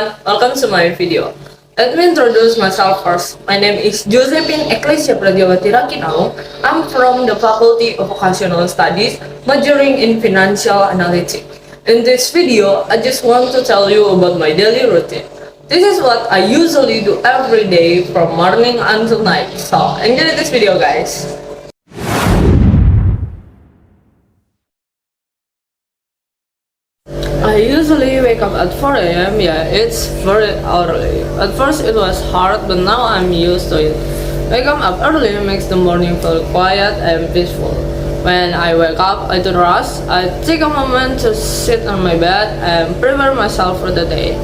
everyone, welcome to my video. Let me introduce myself first. My name is Josephine I'm from the Faculty of Vocational Studies, majoring in Financial Analytics. In this video, I just want to tell you about my daily routine. This is what I usually do every day from morning until night. So, enjoy this video guys. I usually wake up at 4 a.m. Yeah, it's very early. At first it was hard, but now I'm used to it. Waking up early makes the morning feel quiet and peaceful. When I wake up, I do the rest. I take a moment to sit on my bed and prepare myself for the day.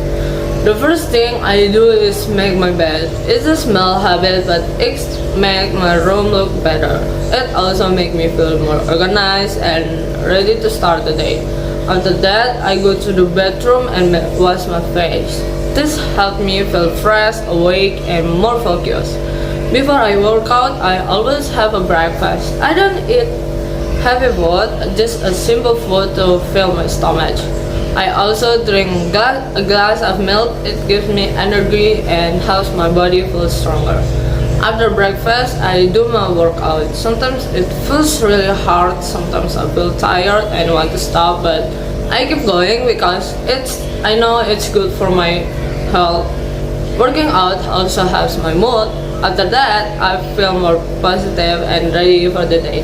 The first thing I do is make my bed. It's a small habit, but it makes my room look better. It also makes me feel more organized and ready to start the day. After that, I go to the bathroom and wash my face. This helps me feel fresh, awake, and more focused. Before I work out, I always have a breakfast. I don't eat heavy food, just a simple food to fill my stomach. I also drink a glass of milk. It gives me energy and helps my body feel stronger. After breakfast, I do my workout. Sometimes it feels really hard, sometimes I feel tired and want to stop, but I keep going because I know it's good for my health. Working out also helps my mood. After that, I feel more positive and ready for the day.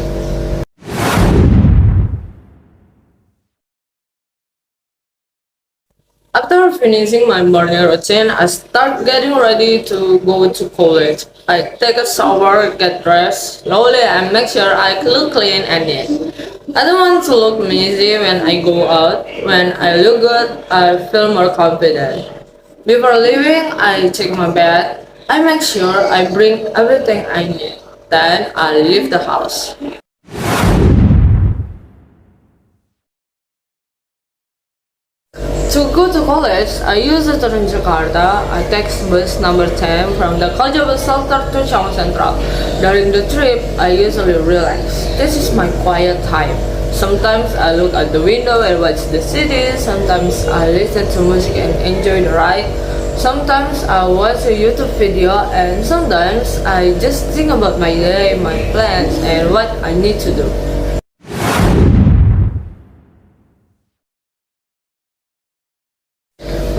After finishing my morning routine, I start getting ready to go to college. I take a shower, get dressed slowly, and make sure I look clean and neat. I don't want to look messy when I go out. When I look good, I feel more confident. Before leaving, I check my bag. I make sure I bring everything I need. Then I leave the house. To go to college, I use a train in Jakarta. I take bus number 10 from the Kalja bus shelter to Chang Central. During the trip, I usually relax. This is my quiet time. Sometimes I look at the window and watch the city. Sometimes I listen to music and enjoy the ride. Sometimes I watch a YouTube video, and sometimes I just think about my day, my plans, and what I need to do.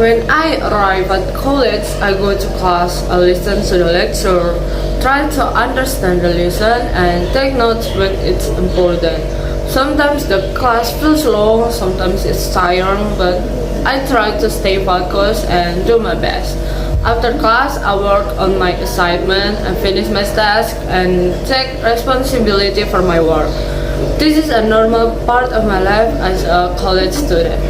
When I arrive at college, I go to class, I listen to the lecture, try to understand the lesson, and take notes when it's important. Sometimes the class feels long, sometimes it's tiring, but I try to stay focused and do my best. After class, I work on my assignment and finish my task and take responsibility for my work. This is a normal part of my life as a college student.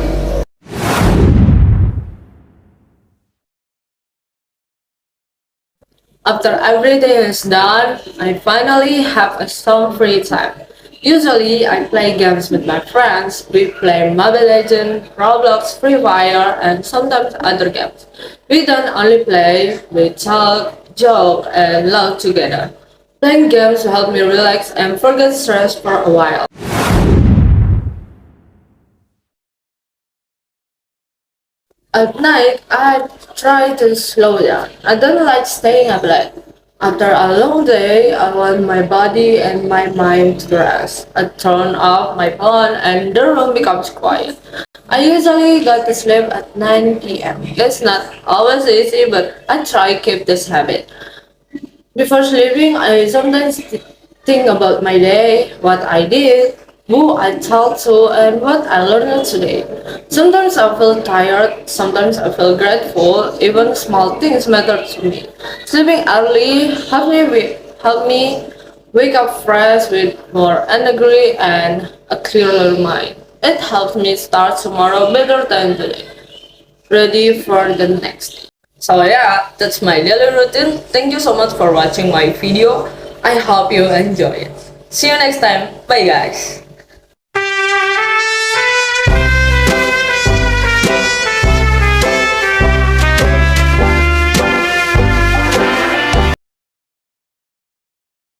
After every day is done, I finally have some free time. Usually, I play games with my friends. We play Mobile Legends, Roblox, Free Fire, and sometimes other games. We don't only play, we talk, joke, and laugh together. Playing games help me relax and forget stress for a while. At night, I try to slow down. I don't like staying up late. After a long day, I want my body and my mind to rest. I turn off my phone and the room becomes quiet. I usually go to sleep at 9 p.m. It's not always easy, but I try to keep this habit. Before sleeping, I sometimes think about my day, what I did, who I talked to, and what I learned today. Sometimes I feel tired, sometimes I feel grateful, even small things matter to me. Sleeping early help me wake up fresh with more energy and a clearer mind. It helps me start tomorrow better than today, ready for the next day. So yeah, that's my daily routine. Thank you so much for watching my video. I hope you enjoy it. See you next time. Bye guys.